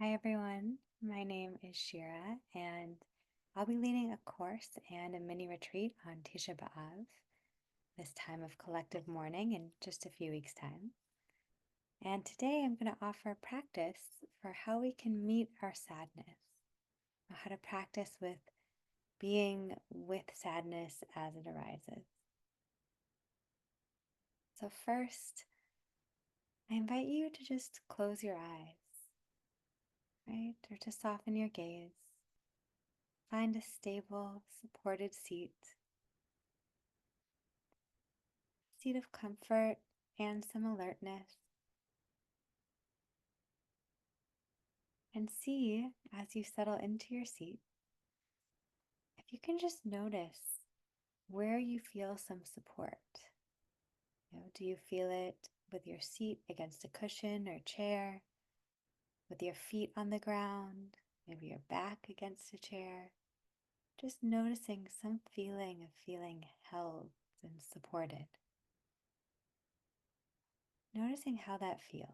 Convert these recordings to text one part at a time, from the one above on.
Hi everyone, my name is Shira and I'll be leading a course and a mini retreat on Tisha B'Av, this time of collective mourning in just a few weeks' time. And today I'm going to offer a practice for how we can meet our sadness, how to practice with being with sadness as it arises. So first, I invite you to just close your eyes, right? Or to soften your gaze. Find a stable, supported seat of comfort and some alertness. And see, as you settle into your seat, if you can just notice where you feel some support. Do you feel it with your seat against a cushion or chair, with your feet on the ground, maybe your back against a chair? Just noticing some feeling of feeling held and supported. Noticing how that feels.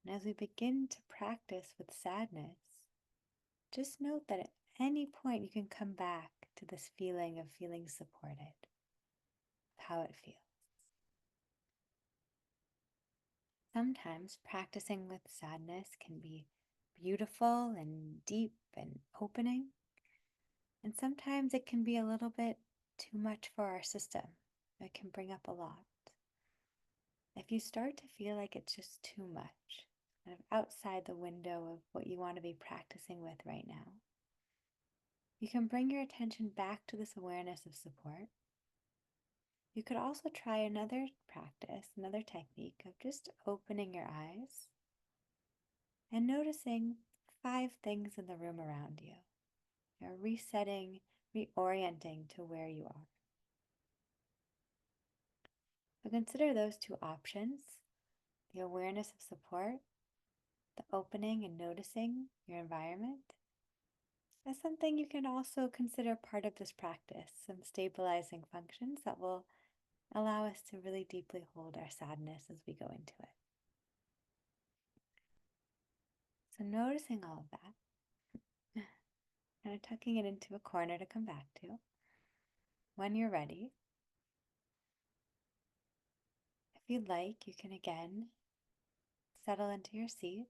And as we begin to practice with sadness, just note that at any point you can come back to this feeling of feeling supported, how it feels. Sometimes practicing with sadness can be beautiful and deep and opening, and sometimes it can be a little bit too much for our system. It can bring up a lot. If you start to feel like it's just too much, kind of outside the window of what you want to be practicing with right now, you can bring your attention back to this awareness of support. You could also try another practice, another technique of just opening your eyes and noticing 5 things in the room around you. You're resetting, reorienting to where you are. So consider those 2 options, the awareness of support, the opening and noticing your environment, as something you can also consider part of this practice, some stabilizing functions that will allow us to really deeply hold our sadness as we go into it. So noticing all of that, kind of tucking it into a corner to come back to. When you're ready, if you'd like, you can again settle into your seat.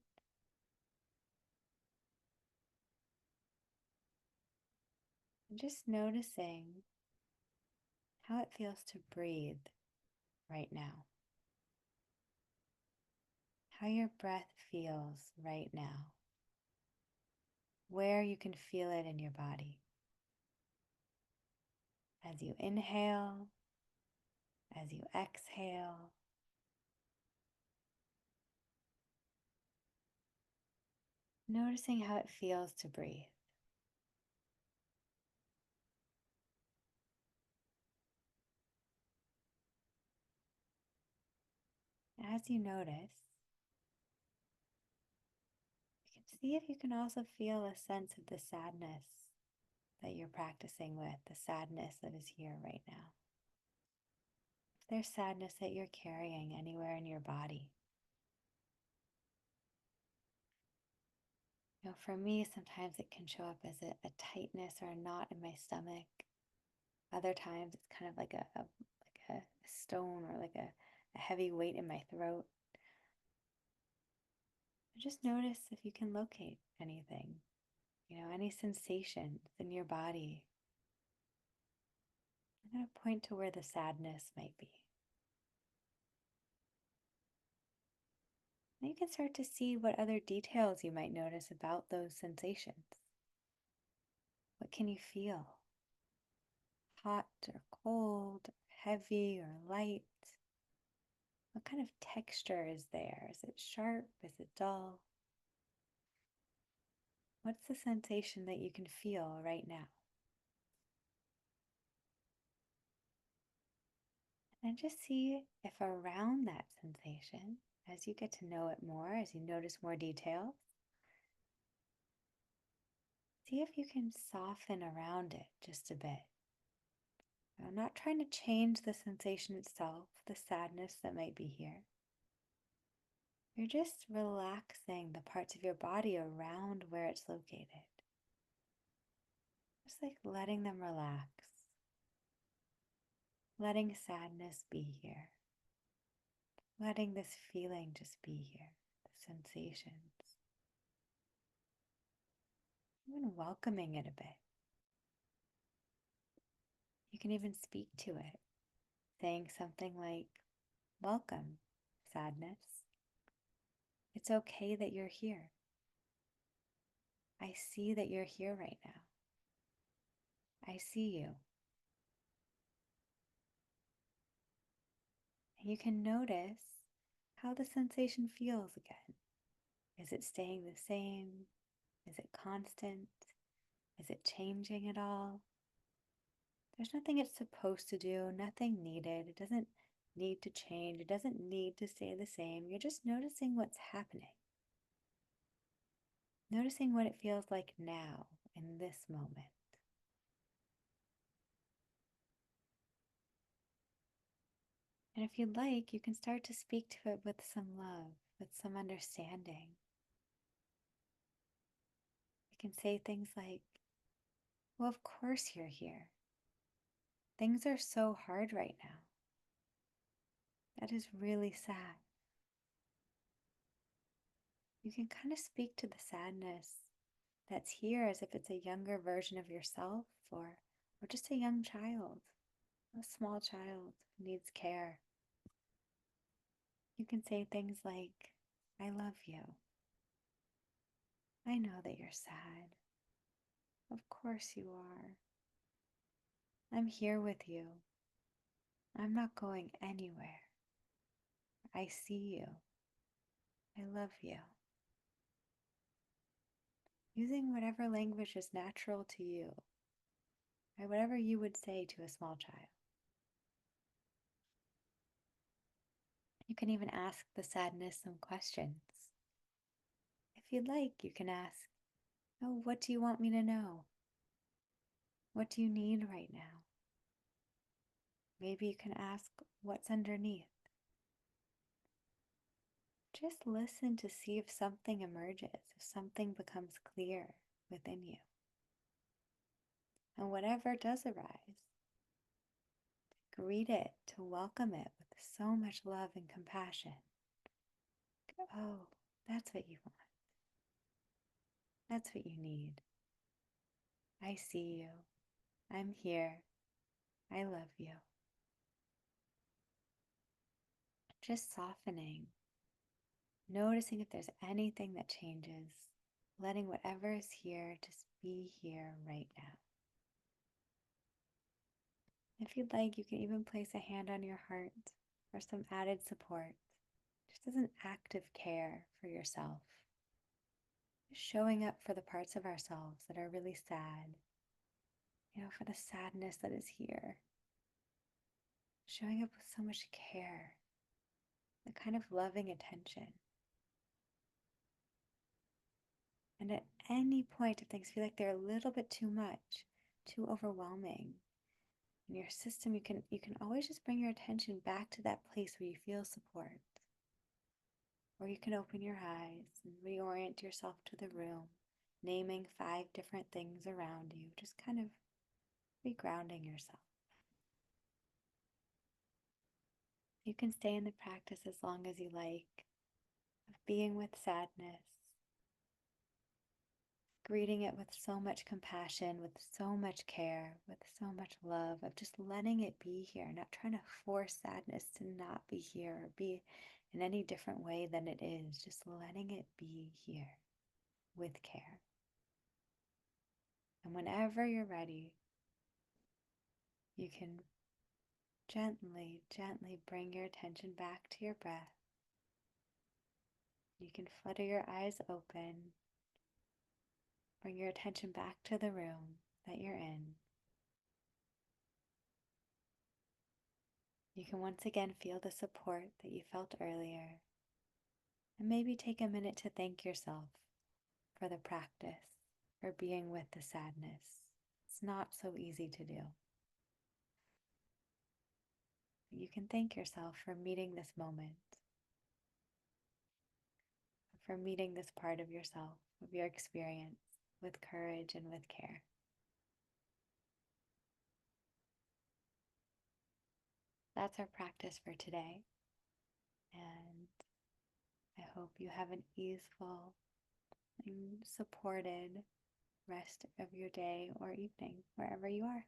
And just noticing how it feels to breathe right now. How your breath feels right now. Where you can feel it in your body. As you inhale, as you exhale. Noticing how it feels to breathe. As you notice, you can see if you can also feel a sense of the sadness that you're practicing with, the sadness that is here right now. If there's sadness that you're carrying anywhere in your body. For me, sometimes it can show up as a tightness or a knot in my stomach. Other times it's kind of like a stone or like a heavy weight in my throat. Just notice if you can locate anything, any sensations in your body. I'm going to point to where the sadness might be. And you can start to see what other details you might notice about those sensations. What can you feel? Hot or cold, heavy or light? What kind of texture is there? Is it sharp? Is it dull? What's the sensation that you can feel right now? And just see if around that sensation, as you get to know it more, as you notice more details, see if you can soften around it just a bit. I'm not trying to change the sensation itself, the sadness that might be here, You're just relaxing the parts of your body around where it's located. Just like letting them relax, letting sadness be here, letting this feeling just be here, the sensations, even welcoming it a bit. You can even speak to it, saying something like, "Welcome, sadness. It's okay that you're here. I see that you're here right now. I see you." And you can notice how the sensation feels again. Is it staying the same? Is it constant? Is it changing at all? There's nothing it's supposed to do, nothing needed. It doesn't need to change. It doesn't need to stay the same. You're just noticing what's happening. Noticing what it feels like now, in this moment. And if you'd like, you can start to speak to it with some love, with some understanding. You can say things like, "Well, of course you're here. Things are so hard right now. That is really sad." You can kind of speak to the sadness that's here as if it's a younger version of yourself or just a young child, a small child who needs care. You can say things like, "I love you. I know that you're sad. Of course you are. I'm here with you. I'm not going anywhere. I see you. I love you." Using whatever language is natural to you, or whatever you would say to a small child. You can even ask the sadness some questions. If you'd like, you can ask, "Oh, what do you want me to know? What do you need right now?" Maybe you can ask, "What's underneath?" Just listen to see if something emerges, if something becomes clear within you. And whatever does arise, greet it, to welcome it with so much love and compassion. Oh, that's what you want. That's what you need. I see you. I'm here. I love you. Just softening, noticing if there's anything that changes, letting whatever is here just be here right now. If you'd like, you can even place a hand on your heart for some added support, just as an act of care for yourself. Just showing up for the parts of ourselves that are really sad, for the sadness that is here. Showing up with so much care, the kind of loving attention. And at any point, if things feel like they're a little bit too much, too overwhelming, in your system, you can always just bring your attention back to that place where you feel support. Or you can open your eyes and reorient yourself to the room, naming 5 different things around you, just kind of regrounding yourself. You can stay in the practice as long as you like, of being with sadness, greeting it with so much compassion, with so much care, with so much love, of just letting it be here, not trying to force sadness to not be here or be in any different way than it is, just letting it be here with care. And whenever you're ready, you can gently, gently bring your attention back to your breath. You can flutter your eyes open. Bring your attention back to the room that you're in. You can once again feel the support that you felt earlier. And maybe take a minute to thank yourself for the practice, for being with the sadness. It's not so easy to do. You can thank yourself for meeting this moment. for meeting this part of yourself, of your experience, with courage and with care. That's our practice for today. And I hope you have an easeful and supported rest of your day or evening, wherever you are.